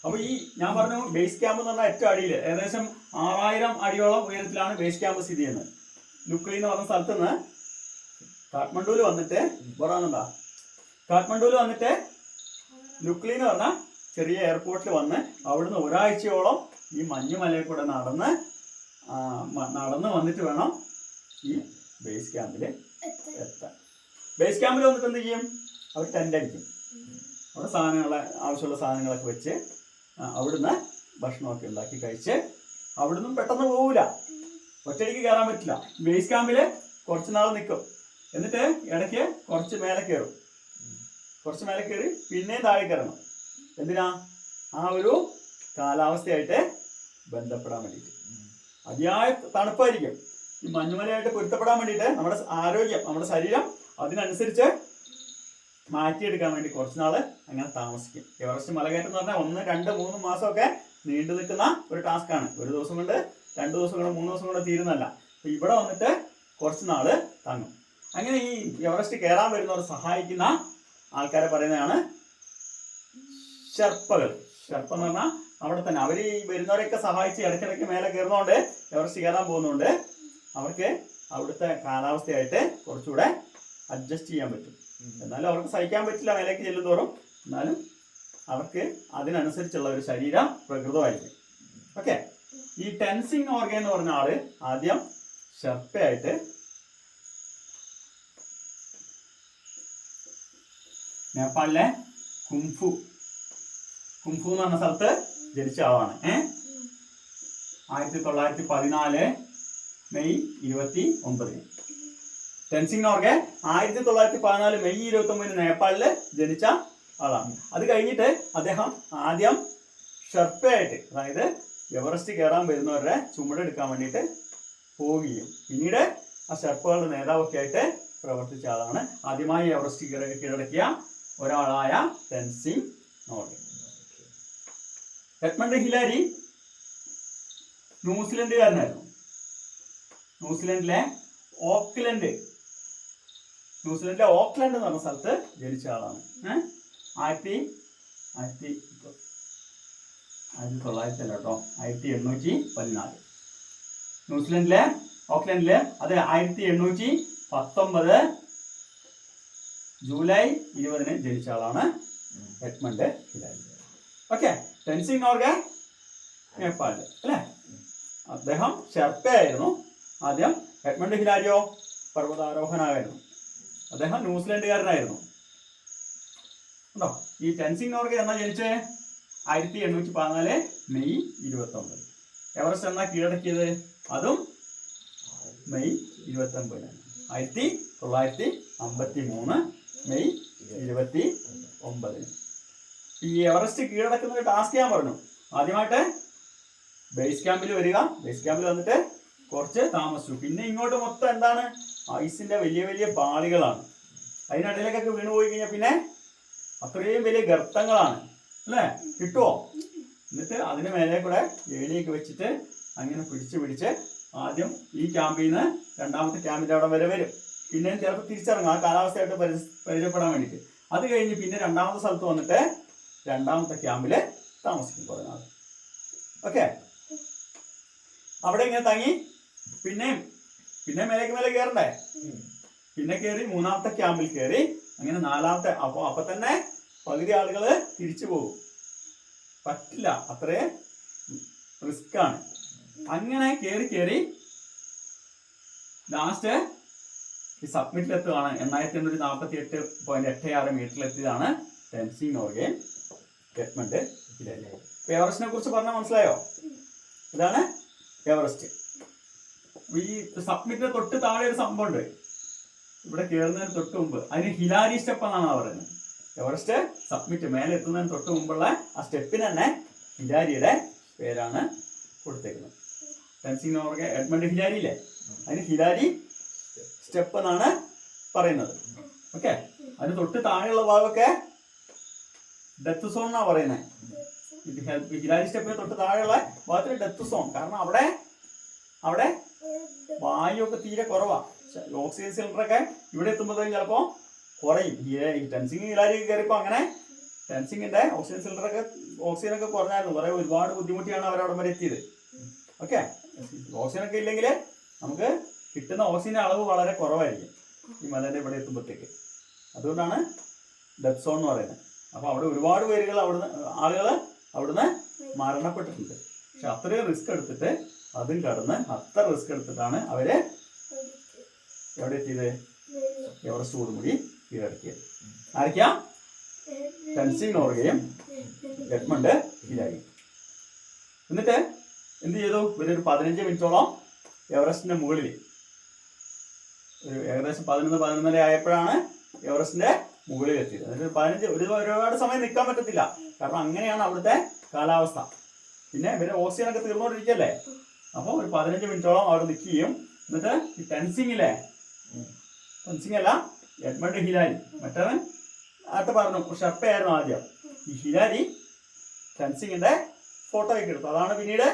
അപ്പോൾ ഈ ഞാൻ പറഞ്ഞു ബേസ് ക്യാമ്പ് എന്ന് പറഞ്ഞാൽ ഏറ്റവും അടിയിൽ ഏകദേശം 6000 അടിയോളം ഉയരത്തിലാണ് ബേസ് ക്യാമ്പ് സ്ഥിതി ചെയ്യുന്നത്. ലുക്ലി എന്ന് പറഞ്ഞ സ്ഥലത്ത് നിന്ന് കാഠ്മണ്ഡുവിൽ വന്നിട്ട് ലുക്ലി എന്ന് പറഞ്ഞ ചെറിയ എയർപോർട്ടിൽ വന്ന് അവിടുന്ന് ഒരാഴ്ചയോളം ഈ മഞ്ഞുമലയിൽ കൂടെ നടന്ന് വന്നിട്ട് വേണം ഈ ബേസ് ക്യാമ്പിൽ എത്താൻ. ബേസ് ക്യാമ്പിൽ വന്നിട്ട് എന്ത് ചെയ്യും? അവർ ടെൻ്റ് അടിക്കും. അവിടെ ആവശ്യമുള്ള സാധനങ്ങളൊക്കെ വെച്ച് അവിടുന്ന് ഭക്ഷണമൊക്കെ ഉണ്ടാക്കി കഴിച്ച് അവിടുന്ന് പെട്ടെന്ന് പോവില്ല, ഒറ്റയടിക്ക് കയറാൻ പറ്റില്ല. ബേസ് ക്യാമ്പിൽ കുറച്ച് നാൾ നിൽക്കും, എന്നിട്ട് ഇടയ്ക്ക് കുറച്ച് മേലെ കയറി പിന്നെയും താഴെ കയറണം. എന്തിനാ? ആ ഒരു കാലാവസ്ഥയായിട്ട് ബന്ധപ്പെടാൻ വേണ്ടിയിട്ട്. അതിയായ തണുപ്പായിരിക്കും. ഈ മഞ്ഞുമലയായിട്ട് പൊരുത്തപ്പെടാൻ വേണ്ടിയിട്ട് നമ്മുടെ ആരോഗ്യം, നമ്മുടെ ശരീരം അതിനനുസരിച്ച് മാറ്റിയെടുക്കാൻ വേണ്ടി കുറച്ച് നാൾ അങ്ങനെ താമസിക്കും. എവറസ്റ്റ് മലകയറ്റം എന്ന് പറഞ്ഞാൽ 1, 2, 3 മാസമൊക്കെ നീണ്ടു നിൽക്കുന്ന ഒരു ടാസ്ക്കാണ്. ഒരു ദിവസം കൊണ്ട് 2 ദിവസം കൊണ്ട് 3 ദിവസം കൊണ്ട് തീരുന്നല്ല. അപ്പോൾ ഇവിടെ വന്നിട്ട് കുറച്ച് നാൾ തങ്ങും. അങ്ങനെ ഈ എവറസ്റ്റ് കയറാൻ വരുന്നവർ സഹായിക്കുന്ന ആൾക്കാരെ പറയുന്നതാണ് ഷെർപ്പകൾ. ഷെർപ്പ എന്ന് പറഞ്ഞാൽ അവിടെ തന്നെ അവർ ഈ വരുന്നവരെയൊക്കെ സഹായിച്ച് ഇടയ്ക്കിടയ്ക്ക് മേലെ കയറുന്നതുകൊണ്ട് എവറസ്റ്റ് കയറാൻ പോകുന്നതുകൊണ്ട് അവർക്ക് അവിടുത്തെ കാലാവസ്ഥയായിട്ട് കുറച്ചുകൂടെ അഡ്ജസ്റ്റ് ചെയ്യാൻ പറ്റും. എന്നാലും അവർക്ക് സഹിക്കാൻ പറ്റില്ല മേലേക്ക് ചെല്ലുന്തോറും, എന്നാലും അവർക്ക് അതിനനുസരിച്ചുള്ള ഒരു ശരീര പ്രകൃതമായിരിക്കും. ഓക്കെ. ഈ ടെൻസിങ് നോർഗെ എന്ന് പറഞ്ഞ ആള് ആദ്യം ഷെർപ്പയായിട്ട് നേപ്പാളിലെ കുംഫു എന്ന് പറഞ്ഞ സ്ഥലത്ത് ജനിച്ച ആളാണ്. 1914 മെയ് 29. ടെൻസിങ് നോർഗെ 1914 മെയ് 29 നേപ്പാളില് ജനിച്ച ആളാണ്. അത് കഴിഞ്ഞിട്ട് അദ്ദേഹം ആദ്യം ഷെർപ്പയായിട്ട്, അതായത് എവറസ്റ്റ് കയറാൻ വരുന്നവരുടെ ചുമടെടുക്കാൻ വേണ്ടിയിട്ട് പോവുകയും പിന്നീട് ആ ഷെർപ്പകളുടെ നേതാവൊക്കെ ആയിട്ട് പ്രവർത്തിച്ച ആളാണ്. ആദ്യമായി എവറസ്റ്റ് കീഴടക്കിയ ഒരാളായ ടെൻസിങ് നോർഗെ. എഡ്മണ്ട് ഹിലാരി ന്യൂസിലൻഡുകാരനായിരുന്നു. ന്യൂസിലൻഡിലെ ഓക്ലൻഡ് എന്ന് പറഞ്ഞ സ്ഥലത്ത് ജനിച്ച ആളാണ്. 1814 ന്യൂസിലൻഡിലെ ഓക്ലൻഡില്. അത് 1819 ജൂലൈ 20 ജനിച്ച ആളാണ് Edmund Hillary. Okay. Tenzing Norgay നേപ്പാളില് അല്ലേ? അദ്ദേഹം ഷെർപ്പയായിരുന്നു ആദ്യം. എഡ്മണ്ട് ഹിലാരിയോ പർവ്വതാരോഹനായിരുന്നു. അദ്ദേഹം ന്യൂസിലൻഡുകാരനായിരുന്നു. ഉണ്ടോ? ഈ ടെൻസിങ് നോർഗെ എന്നാ ജനിച്ചത്? 1814 മെയ് 29. എവറസ്റ്റ് എന്നാ കീഴടക്കിയത്? അതും മെയ് 29. 1953 മെയ് 29. ഈ എവറസ്റ്റ് കീഴടക്കുന്ന ഒരു ടാസ്ക് ഞാൻ പറഞ്ഞു. ആദ്യമായിട്ട് ബേസ് ക്യാമ്പിൽ വരിക, ബേസ് ക്യാമ്പിൽ വന്നിട്ട് കുറച്ച് താമസിച്ചു. പിന്നെ ഇങ്ങോട്ട് മൊത്തം എന്താണ്, ഐസിന്റെ വലിയ വലിയ പാളികളാണ്. അതിനിടയിലേക്കൊക്കെ വീണ് പോയി കഴിഞ്ഞാൽ പിന്നെ അത്രയും വലിയ ഗർത്തങ്ങളാണ് അല്ലേ, കിട്ടുമോ? എന്നിട്ട് അതിന് മേലെ കൂടെ ഏണിയൊക്കെ വെച്ചിട്ട് അങ്ങനെ പിടിച്ച് ആദ്യം ഈ ക്യാമ്പിൽ നിന്ന് രണ്ടാമത്തെ ക്യാമ്പിൻ്റെ അവിടെ വരെ വരും. പിന്നെ ചിലപ്പോൾ തിരിച്ചിറങ്ങും ആ കാലാവസ്ഥയായിട്ട് പരിചയപ്പെടാൻ വേണ്ടിയിട്ട്. അത് കഴിഞ്ഞ് പിന്നെ രണ്ടാമത്തെ സ്ഥലത്ത് വന്നിട്ട് രണ്ടാമത്തെ ക്യാമ്പിൽ താമസിക്കും കുറേ നാൾ. ഓക്കെ, അവിടെ ഇങ്ങനെ തങ്ങി പിന്നെ മേലെ കയറണ്ടേ, പിന്നെ കയറി മൂന്നാമത്തെ ക്യാമ്പിൽ കയറി അങ്ങനെ നാലാമത്തെ. അപ്പൊ തന്നെ പകുതി ആളുകൾ തിരിച്ചു പോകും, പറ്റില്ല, അത്രേ റിസ്ക് ആണ്. അങ്ങനെ കയറി ലാസ്റ്റ് ഈ സബ്മിറ്റിലെത്തുകയാണ്. 1848.86 മീറ്ററിലെത്തിയതാണ് ടെൻസിംഗ് നോർഗെ എഡ്മണ്ട് ഹിലാരി. എവറസ്റ്റിനെ കുറിച്ച് പറഞ്ഞാൽ മനസ്സിലായോ? ഇതാണ് എവറസ്റ്റ്. ഈ സബ്മിറ്റിന് തൊട്ട് താഴെ ഒരു സംഭവം ഉണ്ട്, ഇവിടെ കയറുന്നതിന് തൊട്ട് മുമ്പ്. അതിന് ഹിലാരി സ്റ്റെപ്പ് എന്നാണ് പറയുന്നത്. എവറസ്റ്റ് സബ്മിറ്റ് മേലെ എത്തുന്നതിന് തൊട്ട് മുമ്പുള്ള ആ സ്റ്റെപ്പിന് തന്നെ ഹിലാരിയുടെ പേരാണ് കൊടുത്തേക്കുന്നത്. ടെൻസിംഗ് നോർഗെ എഡ്മണ്ട് ഹിലാരി ഇല്ലേ, അതിന് ഹിലാരി സ്റ്റെപ്പ് എന്നാണ് പറയുന്നത്. ഓക്കെ, അതിന് തൊട്ട് താഴെയുള്ള ഭാഗമൊക്കെ ഡെത്ത് സോൺ എന്നാണ് പറയുന്നത്. ഹിലാരി സ്റ്റെപ്പിന് തൊട്ട് താഴെയുള്ള ഭാഗത്തിന് ഡെത്ത് സോൺ. കാരണം അവിടെ വായുവൊക്കെ തീരെ കുറവാണ്. ഓക്സിജൻ സിലിണ്ടറൊക്കെ ഇവിടെ എത്തുമ്പോഴത്തേക്കും ചിലപ്പോൾ കുറയും. ടെൻസിംഗ് ഹിലാരി കയറിയപ്പോൾ അങ്ങനെ ടെൻസിങ്ങിന്റെ ഓക്സിജൻ സിലിണ്ടറൊക്കെ ഓക്സിജനൊക്കെ കുറഞ്ഞായിരുന്നു. ഒരുപാട് ബുദ്ധിമുട്ടിയാണ് അവരവിടെ വരെ എത്തിയത്. ഓക്കെ, ഓക്സിജനൊക്കെ ഇല്ലെങ്കിൽ നമുക്ക് കിട്ടുന്ന ഓക്സിജന്റെ അളവ് വളരെ കുറവായിരിക്കും ഈ മലേന്റെ ഇവിടെ എത്തുമ്പോഴത്തേക്ക്. അതുകൊണ്ടാണ് ഡെത്ത് സോൺ എന്ന് പറയുന്നത്. അപ്പോൾ അവിടെ ഒരുപാട് പേരുകൾ ആളുകൾ അവിടുന്ന് മരണപ്പെട്ടിട്ടുണ്ട്. പക്ഷെ അത്രയും റിസ്ക് എടുത്തിട്ട് അതും കടന്ന് അത്ര റിസ്ക് എടുത്തിട്ടാണ് അവര് എവിടെ എത്തിയത്? എവറസ്റ്റ് കൊടുമുടി കീഴടക്കിയത്. ആരൊക്കെയാ? ടെൻസിംഗ് നോർഗെയും എഡ്മണ്ട് ഹിലാരി. എന്നിട്ട് എന്ത് ചെയ്തു? ഇവരൊരു 15 മിനിറ്റോളം എവറസ്റ്റിന്റെ മുകളിൽ, ഒരു ഏകദേശം 11 ആയപ്പോഴാണ് എവറസ്റ്റിന്റെ മുകളിൽ എത്തിയത്. എന്നിട്ട് ഒരുപാട് സമയം നിൽക്കാൻ പറ്റത്തില്ല, കാരണം അങ്ങനെയാണ് അവിടുത്തെ കാലാവസ്ഥ. പിന്നെ ഇവര് ഓക്സിജനൊക്കെ തീർന്നുകൊണ്ടിരിക്കല്ലേ. അപ്പോൾ ഒരു 15 മിനിറ്റോളം അവിടെ നിൽക്കുകയും എന്നിട്ട് ഈ ടെൻസിംഗ് അല്ല, എഡ്മണ്ട് ഹിലാരി, മറ്റവൻ നേരത്തെ പറഞ്ഞു ഷെർപ്പയായിരുന്നു ആദ്യം. ഈ ഹിലാരി ടെൻസിങ്ങിന്റെ ഫോട്ടോ ഒക്കെ എടുത്തു. അതാണ് പിന്നീട്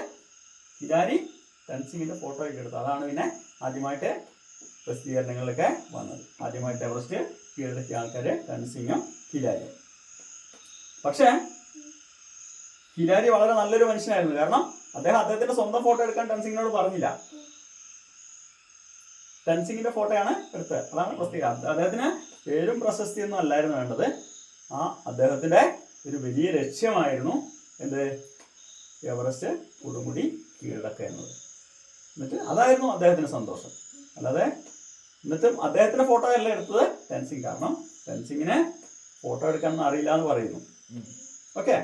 ഹിലാരി ടെൻസിങ്ങിന്റെ ഫോട്ടോ ഒക്കെ എടുത്തു. അതാണ് പിന്നെ ആദ്യമായിട്ട് പ്രസിദ്ധീകരണങ്ങളിലൊക്കെ വന്നത്. ആദ്യമായിട്ട് എവറസ്റ്റ് കീഴടക്കിയ ആൾക്കാര് ടെൻസിങ്ങും ഹിലാരിയും. പക്ഷേ ഹിലാരി വളരെ നല്ലൊരു മനുഷ്യനായിരുന്നു. കാരണം അദ്ദേഹത്തിന്റെ സ്വന്തം ഫോട്ടോ എടുക്കാൻ ടെൻസിങ്ങിനോട് പറഞ്ഞില്ല. ടെൻസിങ്ങിന്റെ ഫോട്ടോയാണ് എടുത്തത്. അതാണ് പ്രത്യേകത. അദ്ദേഹത്തിന് പേരും പ്രശസ്തിയൊന്നും അല്ലായിരുന്നു വേണ്ടത്. അദ്ദേഹത്തിന്റെ ഒരു വലിയ ലക്ഷ്യമായിരുന്നു എന്ത്? എവറസ്റ്റ് കൊടുമുടി കീഴടക്കുക എന്നത്. എന്നിട്ട് അതായിരുന്നു അദ്ദേഹത്തിന് സന്തോഷം. അല്ലാതെ എന്നിട്ടും അദ്ദേഹത്തിന്റെ ഫോട്ടോ അല്ല എടുത്തത് ടെൻസിങ്. കാരണം ടെൻസിങ്ങിന് ഫോട്ടോ എടുക്കാനൊന്നും അറിയില്ല എന്ന് പറയുന്നു. ഓക്കെ,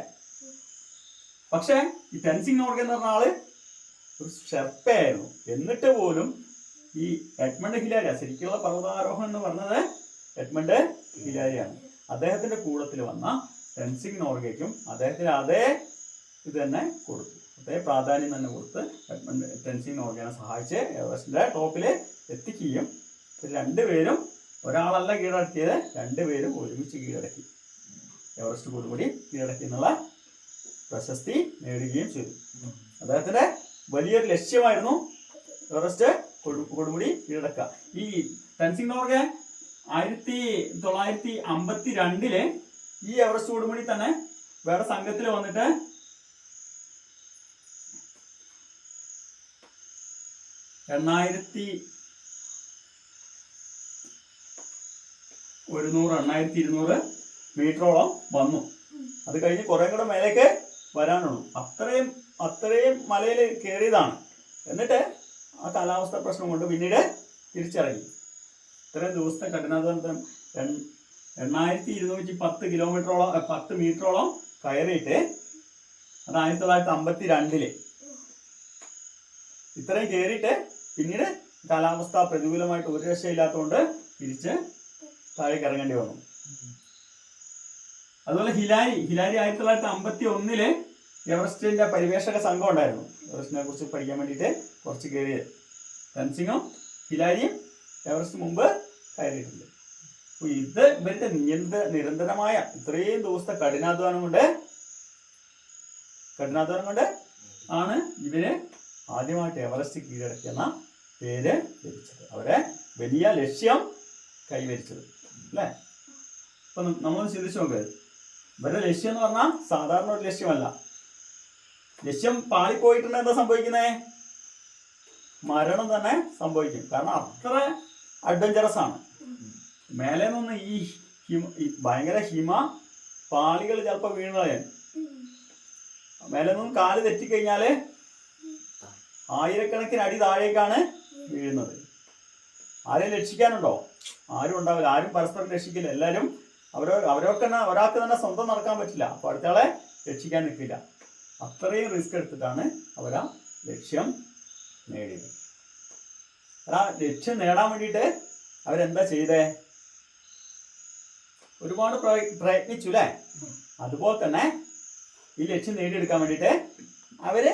പക്ഷെ ഈ ടെൻസിംഗ് നോർഗെ എന്ന് പറഞ്ഞ ആള് ഒരു ഷെർപ്പയായിരുന്നു. എന്നിട്ട് പോലും ഈ എഡ്മണ്ട് ഹിലാരി, ശരിക്കുള്ള പർവ്വതാരോഹണം എന്ന് പറഞ്ഞത് എഡ്മണ്ട് ഹിലാരിയാണ്. അദ്ദേഹത്തിന്റെ കൂടത്തിൽ വന്ന ടെൻസിംഗ് നോർഗയ്ക്കും അദ്ദേഹത്തിന് അതേ ഇത് തന്നെ കൊടുത്തു, അതേ പ്രാധാന്യം തന്നെ കൊടുത്ത് ടെൻസിംഗ് നോർഗയെ സഹായിച്ച് എവറസ്റ്റിന്റെ ടോപ്പിൽ എത്തിക്കുകയും രണ്ടുപേരും, ഒരാളല്ല കീഴടക്കിയത്, രണ്ടുപേരും ഒരുമിച്ച് കീഴടക്കി. എവറസ്റ്റ് കൊടുമുടി കീഴടക്കി എന്നുള്ള പ്രശസ്തി നേടുകയും ചെയ്തു. അദ്ദേഹത്തിന്റെ വലിയൊരു ലക്ഷ്യമായിരുന്നു എവറസ്റ്റ് കൊടുമുടി കീഴടക്കുക. ഈ ടെൻസിംഗ് നോർഗെ 1952 ഈ എവറസ്റ്റ് കൊടുമുടി തന്നെ വേറെ സംഘത്തിൽ വന്നിട്ട് $8,200 മീറ്ററോളം വന്നു. അത് കഴിഞ്ഞ് കുറെ കൂടെ മേലേക്ക് വരാനുള്ളൂ. അത്രയും മലയിൽ കയറിയതാണ്. എന്നിട്ട് ആ കാലാവസ്ഥ പ്രശ്നം കൊണ്ട് പിന്നീട് തിരിച്ചിറങ്ങി. ഇത്രയും ദിവസത്തെ കഠിനാധ്വാനം 8,210 കിലോമീറ്ററോളം 10 മീറ്ററോളം കയറിയിട്ട് അത് 1952 ഇത്രയും കയറിയിട്ട് പിന്നീട് കാലാവസ്ഥ പ്രതികൂലമായിട്ട് ഒരു രക്ഷയില്ലാത്തതുകൊണ്ട് തിരിച്ച് താഴേക്ക് ഇറങ്ങേണ്ടി വന്നു. അതുപോലെ ഹിലാരി 1951 എവറസ്റ്റിന്റെ പരിവേഷക സംഘം ഉണ്ടായിരുന്നു. എവറസ്റ്റിനെ കുറിച്ച് പഠിക്കാൻ വേണ്ടിയിട്ട് കുറച്ച് കയറിയത്. ടെൻസിങ്ങും ഹിലാരിയും എവറസ്റ്റ് മുമ്പ് കയറിയിട്ടുണ്ട്. അപ്പോൾ ഇത് ഇവരുടെ നിരന്തരമായ ഇത്രയും ദിവസത്തെ കഠിനാധ്വാനം കൊണ്ട് ആണ് ഇവര് ആദ്യമായിട്ട് എവറസ്റ്റ് കീഴടക്കിയെന്ന പേര് ലഭിച്ചത്. അവരെ വലിയ ലക്ഷ്യം കൈവരിച്ചത് അല്ലേ. അപ്പൊ നമ്മളൊന്ന് ചിന്തിച്ചു നോക്ക്. ഇവരുടെ ലക്ഷ്യം എന്ന് പറഞ്ഞാൽ സാധാരണ ഒരു ലക്ഷ്യമല്ല. ലക്ഷ്യം പാളിപ്പോയിട്ടുണ്ടെങ്കിൽ എന്താ സംഭവിക്കുന്നേ? മരണം തന്നെ സംഭവിക്കും. കാരണം അത്ര അഡ്വഞ്ചറസ് ആണ്. മേലെ നിന്ന് ഈ ഭയങ്കര ഹിമ പാളികൾ ചിലപ്പോൾ വീണതായ മേലെ നിന്നും കാല് തെറ്റിക്കഴിഞ്ഞാല് 1000കണക്കിന് അടി താഴേക്കാണ് വീഴുന്നത്. ആരെയും രക്ഷിക്കാനുണ്ടോ? ആരും ഉണ്ടാവില്ല. ആരും പരസ്പരം രക്ഷിക്കില്ല. എല്ലാവരും ഒരാൾക്ക് തന്നെ സ്വന്തം നടക്കാൻ പറ്റില്ല. അപ്പോൾ അടുത്തയാളെ രക്ഷിക്കാൻ നിൽക്കില്ല. അത്രയും റിസ്ക് എടുത്തിട്ടാണ് അവരാ ലക്ഷ്യം നേടിയത്. ആ ലക്ഷ്യം നേടാൻ വേണ്ടിയിട്ട് അവരെന്താ ചെയ്തേ? ഒരുപാട് പ്രയത്നിച്ചു അല്ലേ. അതുപോലെ തന്നെ ഈ ലക്ഷ്യം നേടിയെടുക്കാൻ വേണ്ടിയിട്ട് അവര്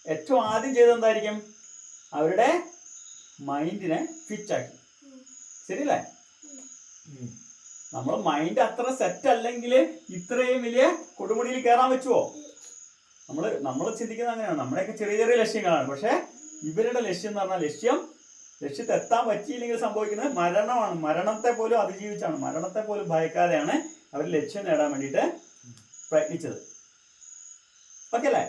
ഏറ്റവും ആദ്യം ചെയ്തത് എന്തായിരിക്കും? അവരുടെ മൈൻഡിനെ ഫിറ്റാക്കി. ശരിയല്ലേ? നമ്മൾ മൈൻഡ് അത്ര സെറ്റ് അല്ലെങ്കിൽ ഇത്രയും വലിയ കൊടുമുടിയിൽ കയറാൻ പറ്റുമോ? നമ്മൾ ചിന്തിക്കുന്നത് അങ്ങനെയാണ്. നമ്മുടെയൊക്കെ ചെറിയ ചെറിയ ലക്ഷ്യങ്ങളാണ്. പക്ഷെ ഇവരുടെ ലക്ഷ്യം എന്ന് പറഞ്ഞാൽ ലക്ഷ്യത്തെ എത്താൻ പറ്റിയില്ലെങ്കിൽ സംഭവിക്കുന്നത് മരണമാണ്. മരണത്തെ പോലും അതിജീവിച്ചാണ്, മരണത്തെ പോലും ഭയക്കാതെയാണ് അവർ ലക്ഷ്യം നേടാൻ വേണ്ടിയിട്ട് പ്രയത്നിച്ചത്. ഓക്കെ അല്ലേ?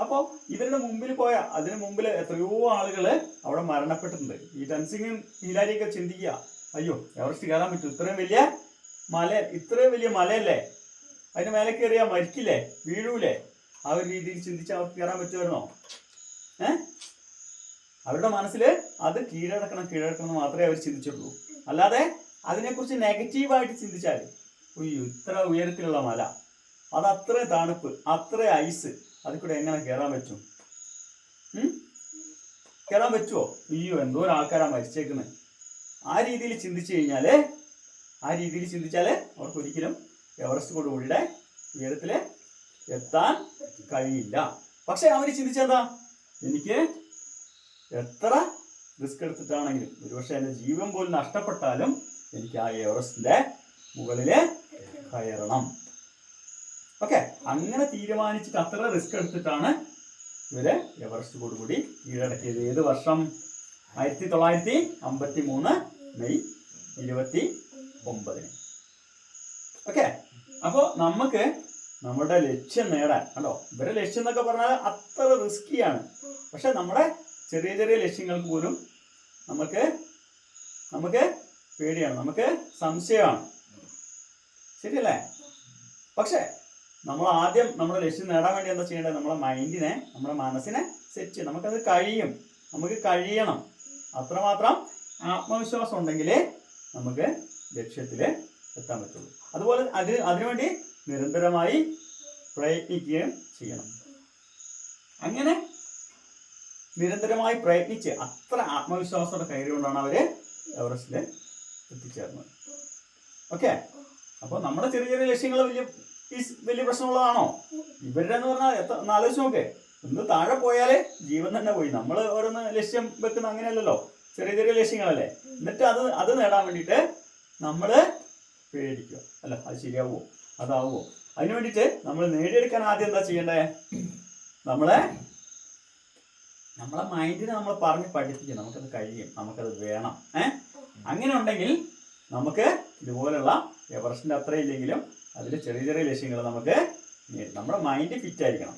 അപ്പോൾ ഇവരുടെ മുമ്പിൽ അതിന് മുമ്പിൽ എത്രയോ ആളുകൾ അവിടെ മരണപ്പെട്ടിട്ടുണ്ട്. ഈ ടെൻസിങ്ങും ഹിലാരിയൊക്കെ ചിന്തിക്കുക, അയ്യോ എവറസ്റ്റ് കയറാൻ പറ്റും, ഇത്രയും വലിയ മലയല്ലേ, അതിന് മേലെ കയറിയാ മരിക്കില്ലേ, വീഴൂലേ? ആ ഒരു രീതിയിൽ ചിന്തിച്ച് അവർക്ക് കയറാൻ പറ്റുമായിരുന്നോ? അവരുടെ മനസ്സിൽ അത് കീഴടക്കണം എന്ന് മാത്രമേ അവർ ചിന്തിച്ചിട്ടുള്ളൂ. അല്ലാതെ അതിനെക്കുറിച്ച് നെഗറ്റീവായിട്ട് ചിന്തിച്ചാൽ, അയ്യോ ഇത്ര ഉയരത്തിലുള്ള മല, അത് അത്ര തണുപ്പ്, അത്ര ഐസ്, അതിൽ കൂടെ എങ്ങനെ കയറാൻ പറ്റും? കയറാൻ പറ്റുമോ? അയ്യോ എന്തോ ആൾക്കാരാ മരിച്ചേക്കുന്നത്. ആ രീതിയിൽ ചിന്തിച്ചാല് അവർക്ക് ഒരിക്കലും എവറസ്റ്റ് കൊടുമുടിയുടെ ഉയരത്തില് എത്താൻ കഴിയില്ല. പക്ഷെ അവർ ചിന്തിച്ചെന്താ? എനിക്ക് എത്ര റിസ്ക് എടുത്തിട്ടാണെങ്കിലും ഒരുപക്ഷെ എൻ്റെ ജീവൻ പോലും നഷ്ടപ്പെട്ടാലും എനിക്ക് ആ എവറസ്റ്റിന്റെ മുകളില് കയറണം. ഓക്കെ, അങ്ങനെ തീരുമാനിച്ചിട്ട് അത്ര റിസ്ക് എടുത്തിട്ടാണ് ഇവര് എവറസ്റ്റ് കൊടുമുടി കീഴടക്കിയത്. ഏത് വർഷം? 1953 മെയ് 29. ഓക്കെ, അപ്പോൾ നമുക്ക് നമ്മുടെ ലക്ഷ്യം നേടാൻ, കണ്ടോ, ഇവരുടെ ലക്ഷ്യം എന്നൊക്കെ പറഞ്ഞാൽ അത്ര റിസ്കിയാണ്. പക്ഷെ നമ്മുടെ ചെറിയ ചെറിയ ലക്ഷ്യങ്ങൾക്ക് പോലും നമുക്ക് പേടിയാണ്, നമുക്ക് സംശയമാണ്. ശരിയല്ലേ? പക്ഷെ നമ്മൾ ആദ്യം നമ്മുടെ ലക്ഷ്യം നേടാൻ വേണ്ടി എന്താ ചെയ്യേണ്ടത്? നമ്മുടെ മനസ്സിനെ സെറ്റ് ചെയ്യണം. നമുക്ക് കഴിയണം. അത്രമാത്രം ആത്മവിശ്വാസം ഉണ്ടെങ്കിലേ നമുക്ക് ലക്ഷ്യത്തിൽ എത്താൻ പറ്റുള്ളൂ. അതുപോലെ അതിനുവേണ്ടി നിരന്തരമായി പ്രയത്നിക്കുകയും ചെയ്യണം. അങ്ങനെ നിരന്തരമായി പ്രയത്നിച്ച് അത്ര ആത്മവിശ്വാസത്തോടെ കയറിക്കൊണ്ടാണ് അവര് എവറസ്റ്റിൽ എത്തിച്ചേർന്നത്. ഓക്കെ, അപ്പോൾ നമ്മുടെ ചെറിയ ചെറിയ ലക്ഷ്യങ്ങൾ വലിയ പ്രശ്നമുള്ളതാണോ? ഇവരുടെ എന്ന് പറഞ്ഞാൽ ആലോചിച്ച് നോക്കേ, ഒന്ന് താഴെ പോയാല് ജീവൻ തന്നെ പോയി. നമ്മൾ ഓരോന്ന് ലക്ഷ്യം വെക്കുന്ന അങ്ങനെയല്ലല്ലോ, ചെറിയ ചെറിയ ലക്ഷ്യങ്ങളല്ലേ. എന്നിട്ട് അത് നേടാൻ വേണ്ടിയിട്ട് നമ്മള് പേടിക്കുക, അല്ല അത് ശരിയാവുമോ, അതാവുമോ? അതിനു വേണ്ടിയിട്ട് നമ്മൾ നേടിയെടുക്കാൻ ആദ്യം എന്താ ചെയ്യണ്ടേ? നമ്മളെ മൈൻഡിനെ നമ്മൾ പറഞ്ഞ് പഠിപ്പിക്കുക, നമുക്കത് കഴിയും, നമുക്കത് വേണം. അങ്ങനെ ഉണ്ടെങ്കിൽ നമുക്ക് ഇതുപോലുള്ള എവറസ്റ്റിന്റെ അത്ര ഇല്ലെങ്കിലും അതിൽ ചെറിയ ചെറിയ ലക്ഷ്യങ്ങൾ നമുക്ക് നമ്മുടെ മൈൻഡ് ഫിറ്റ് ആയിരിക്കണം.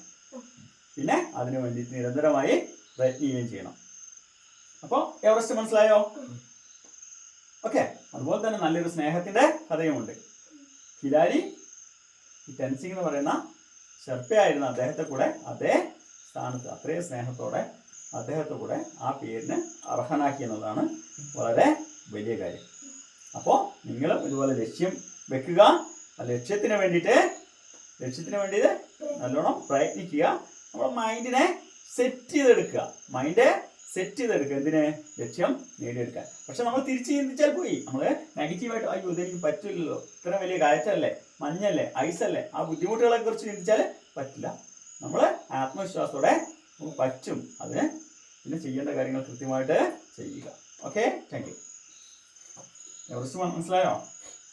പിന്നെ അതിനു വേണ്ടിയിട്ട് നിരന്തരമായി പ്രയത്നിക്കുകയും ചെയ്യണം. അപ്പോൾ എവറസ്റ്റ് മനസ്സിലായോ? ഓക്കെ, അതുപോലെ തന്നെ നല്ലൊരു സ്നേഹത്തിന്റെ കഥയുമുണ്ട്. ഹിലാരി ടെൻസിങ് എന്ന് പറയുന്ന ഷെർപ്പയായിരുന്ന അദ്ദേഹത്തെ കൂടെ അതേ സ്ഥാനത്ത് അത്രയും സ്നേഹത്തോടെ അദ്ദേഹത്തെ കൂടെ ആ പേരിന് അർഹനാക്കി എന്നുള്ളതാണ് വളരെ വലിയ കാര്യം. അപ്പോൾ നിങ്ങൾ ഇതുപോലെ ലക്ഷ്യം വെക്കുക. ആ ലക്ഷ്യത്തിന് വേണ്ടിയിട്ട് നല്ലോണം പ്രയത്നിക്കുക. നമ്മുടെ മൈൻഡിനെ സെറ്റ് ചെയ്തെടുക്കുക. മൈൻഡ് സെറ്റ് ചെയ്തെടുക്കുക. എന്തിനെ? ലക്ഷ്യം നേടിയെടുക്കാൻ. പക്ഷെ നമ്മൾ തിരിച്ച് ചിന്തിച്ചാൽ പോയി, നമ്മൾ നെഗറ്റീവായിട്ട് അയ്യോ ഇതെനിക്ക് പറ്റില്ലല്ലോ, ഇത്ര വലിയ കയറ്റല്ലേ, മഞ്ഞല്ലേ, ഐസല്ലേ, ആ ബുദ്ധിമുട്ടുകളെ കുറിച്ച് ചിന്തിച്ചാൽ പറ്റില്ല. നമ്മൾ ആത്മവിശ്വാസത്തോടെ നമുക്ക് പറ്റും, അതിന് പിന്നെ ചെയ്യേണ്ട കാര്യങ്ങൾ കൃത്യമായിട്ട് ചെയ്യുക. Okay, thank you. മനസ്സിലായോ?